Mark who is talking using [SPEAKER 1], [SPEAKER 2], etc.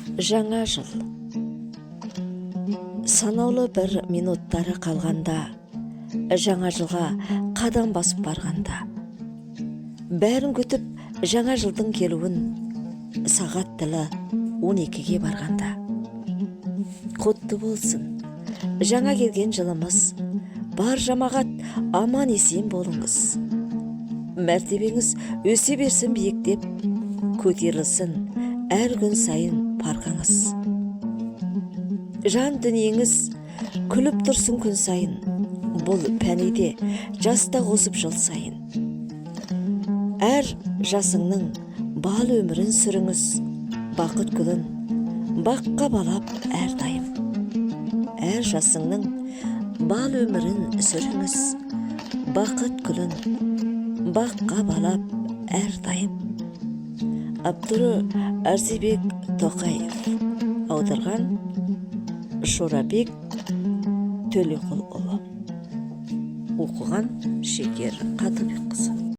[SPEAKER 1] Жаңа жыл. Санаулы бір минуттары қалғанда, жаңа жылға қадам басып барғанда, бәрін күтіп жаңа жылдың келуін, сағат тілі 12-ге барғанда. Құтты болсын, жаңа келген жылымыз, бар жамағат аман есен болыңыз. Мәртебеңіз өсе берсін биіктеп, көтерілсін әр күн сайын парқаңыз. Жан дүниеңіз күліп тұрсын күн сайын, бұл пәниде жаста қосып жыл сайын. Әр жасыңның бал өмірін сүріңіз, бақыт гүлін баққа балап әрдайым. Әр жасыңның бал өмірін сүріңіз, бақыт гүлін баққа балап әрдайым. Абдуры Арзибек Тоқаев. Аударған Шорабек Төлеқұлұлы. Оқыған Шекер Қадырбекқызы.